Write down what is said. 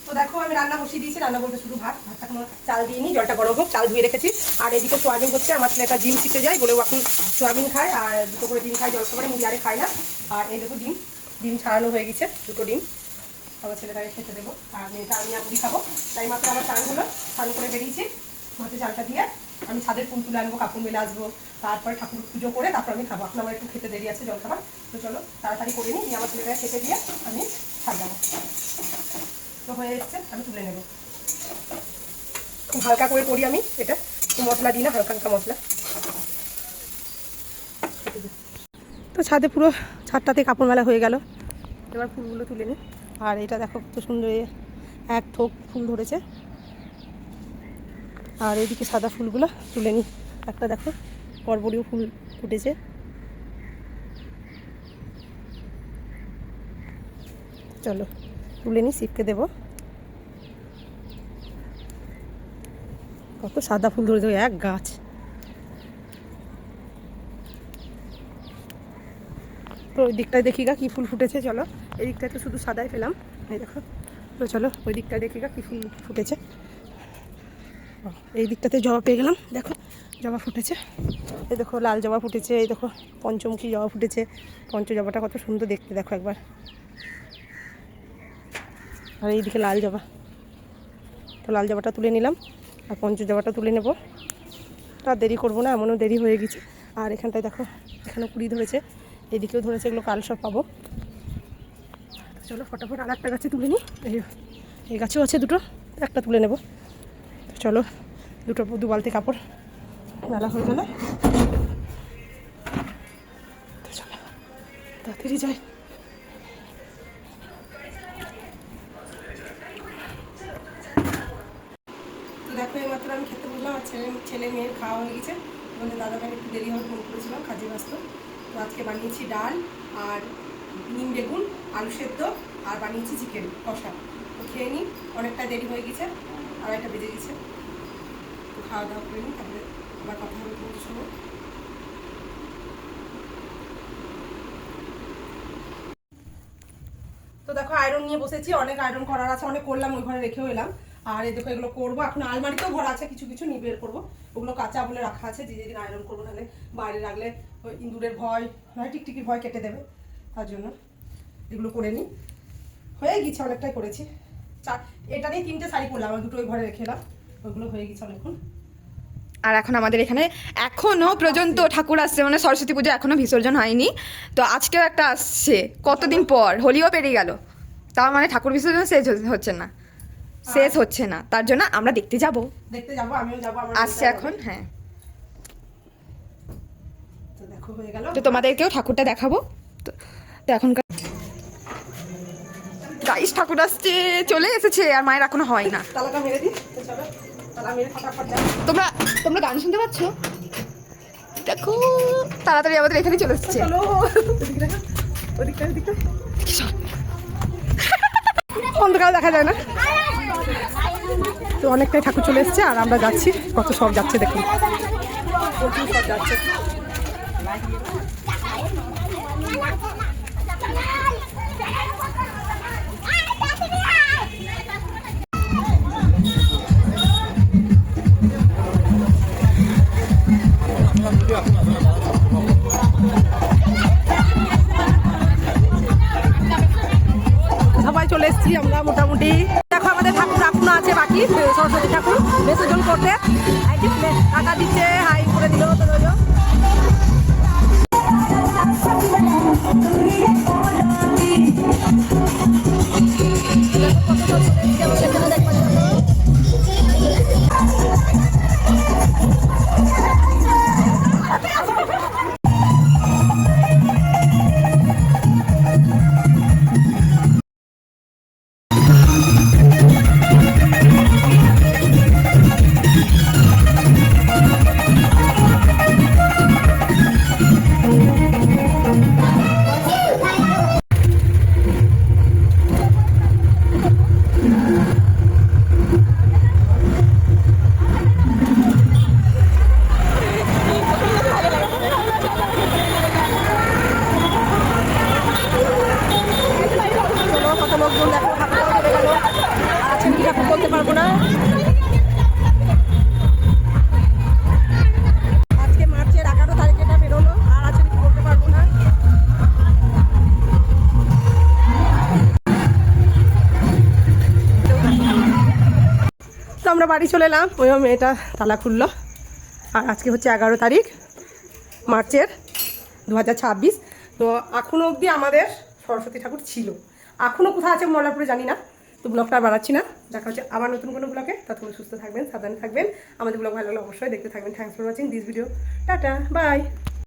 তো দেখো আমি রান্না বসিয়ে দিয়েছি, রান্না বলতে শুধু ভাতটা কোনো চাল দিয়ে নিই, জলটা গরম হোক, চাল ধুয়ে রেখেছি। আর এদিকে সোয়াবিন হচ্ছে, আমার ছেলেটা ডিম শিখতে যায় বলেও এখন সোয়াবিন খায়, আর দুটো করে ডিম খায় জলখাবারে, মুড়ি আরে খায় না। আর এই দেখো ডিম ছাড়ানো হয়ে গেছে, দুটো ডিম আমার ছেলেটাকে খেতে দেবো। আর মেয়েটা আমি মুড়ি খাবো। তাই মাত্র আমার চান হলো, স্নান করে বেরিয়েছি, মাঠে চালটা দিয়ে আমি ছাদের ফুল তুলে আনবো, কাপড় মেলে আসবো, তারপরে ঠাকুর পুজো করে তারপর আমি খাবো। এখন আমার একটু খেতে দেরি আছে জলখাবার, তো চলো তাড়াতাড়ি করে নিই, আমার ছেলেটাকে খেতে দিয়ে আমি ছাদ যাবো। তো হয়ে এসছে, আমি তুলে নেবো। খুব হালকা করে করি আমি এটা, একটু মশলা দিই না, হালকা হালকা মশলা। তো ছাদে পুরো ছাদটাতে কাপড় মেলা হয়ে গেল, এবার ফুলগুলো তুলে নিই। আর এটা দেখো কত সুন্দর, এক থোক ফুল ধরেছে। আর এইদিকে সাদা ফুলগুলো তুলে নিই, একটা দেখো পরপরীয় ফুল ফুটেছে। চলো তুলে নিই, শিবকে দেবো। কত সাদা ফুল ধরেছে, এক গাছ। তো ওই দিকটায় দেখি গা কী ফুল ফুটেছে, চলো। এই দিকটায় তো শুধু সাদাই পেলাম, এই দেখো। তো চলো ওই দিকটায় দেখি গা কী ফুল ফুটেছে। এই দিকটাতে জবা পেয়ে গেলাম, দেখো জবা ফুটেছে। এই দেখো লাল জবা ফুটেছে, এই দেখো পঞ্চমুখী জবা ফুটেছে। পঞ্চ জবাটা কত সুন্দর দেখতে, দেখো একবার। আর এইদিকে লাল জবা, তো লাল জবাটা তুলে নিলাম, আর পঞ্চ জবাটা তুলে নেব। তো আর দেরি করবো না, এমনও দেরি হয়ে গেছে। আর এখানটায় দেখো এখানে কুড়ি ধরেছে, এদিকেও ধরেছে, এগুলো কাল সব পাবো। চলো ফটাফট আর একটা গাছে তুলে নিই। এই গাছেও আছে দুটো, একটা তুলে নেব। চলো দু বালতি কাপড় মেলা হয়ে গেলে চলো তাড়াতাড়ি যাই। তো দেখো এইমাত্র আমি খেতে বললাম, আর ছেলে মেয়ের খাওয়া হয়ে গেছে। আমাদের দাদাকে একটু দেরি হবে ফোন করেছিলাম, কাজে ব্যস্ত। তো আজকে বানিয়েছি ডাল আর নিম বেগুন আলু সেদ্ধ, আর বানিয়েছি চিকেন কষা। তো খেয়ে নিই, অনেকটা দেরি হয়ে গেছে, 2:30 বেজে গেছে। তো খাওয়া দাওয়া করে নিই, তারপরে আবার কথা হবে তোমাদের সঙ্গে। তো দেখো আয়রন নিয়ে বসেছি, অনেক আয়রন করার আছে, অনেক করলাম, ওই ঘরে রেখেও এলাম। আর এই দেখো এগুলো করবো এখন, আলমারিতেও ভরা আছে, কিছু কিছু নিয়ে বের করবো। ওগুলো কাঁচা বলে রাখা আছে, যে যেদিন আয়রন করবো, নাহলে বাইরে রাখলে ওই ইঁদুরের ভয়, নয় টিকটিকির ভয় কেটে দেবে, তার জন্য এগুলো করে নিই। হয়ে গেছে, অনেকটাই করেছি। এটা নিয়ে 3টে শাড়ি করলাম, আমার দুটো ওই ঘরে রেখে এলাম, ওইগুলো হয়ে গেছে অনেকক্ষণ। আর এখন আমাদের এখানে এখনো পর্যন্ত ঠাকুর আসছে, মানে সরস্বতী পুজো এখনো বিসর্জন হয়নি। তো আজকেও একটা আসছে, কতদিন পর, হোলিও পেরিয়ে গেল, তার মানে ঠাকুর বিসর্জন শেষ হচ্ছে না, তার জন্য আমরা দেখতে যাব, আমিও যাবো, আসছে এখন। হ্যাঁ, তো দেখো হয়ে গেল, তো তোমাদেরকেও ঠাকুরটা দেখাবো। তো এখনকার গাইস ঠাকুর আসছে, চলে এসেছে, আর মায়ের এখনো হয় না। তালাটা মেরে দিই, তো চলো তালা মেরে ফটাফট যাও। তোমরা গান শুনতে পাচ্ছ? দেখো তাড়াতাড়ি আমাদের এখানে চলে এসেছে। চলো ওদিকটা অন্ধকার দেখা যায় না। তো অনেকটাই ঠাকুর চলে এসছে, আর আমরা যাচ্ছি, কত সব যাচ্ছে দেখুন, প্রচুর সব যাচ্ছে। সবাই চলে এসেছি আমরা মোটামুটি। দেখো আমাদের ঠাকুর এখনো আছে বাকি, সরস্বতী ঠাকুর বিসর্জন করতে টাকা দিচ্ছে, হাই করে দিল। আছে কি ঠাকুর বলতে পারবো না। আজকে মার্চের 11 তারিখে এটা বেরোলো, আর আছে কি বলতে পারবো না। তো আমরা বাড়ি চলে এলাম, ওই মেয়েটা তালা খুললো। আর আজকে হচ্ছে 11 তারিখ মার্চের 2026। তো এখনও অবধি আমাদের সরস্বতী ঠাকুর ছিল, এখনও কোথায় আছে মলারপুরে জানি না। তো ব্লগটা আর বাড়াচ্ছি না, দেখা হচ্ছে আবার নতুন কোনো ব্লগে। ততক্ষণ সুস্থ থাকবেন, সাবধানে থাকবেন। আমাদের ব্লগ ভালো লাগলে অবশ্যই দেখতে থাকবেন। Thanks for watching this video. Tata, by.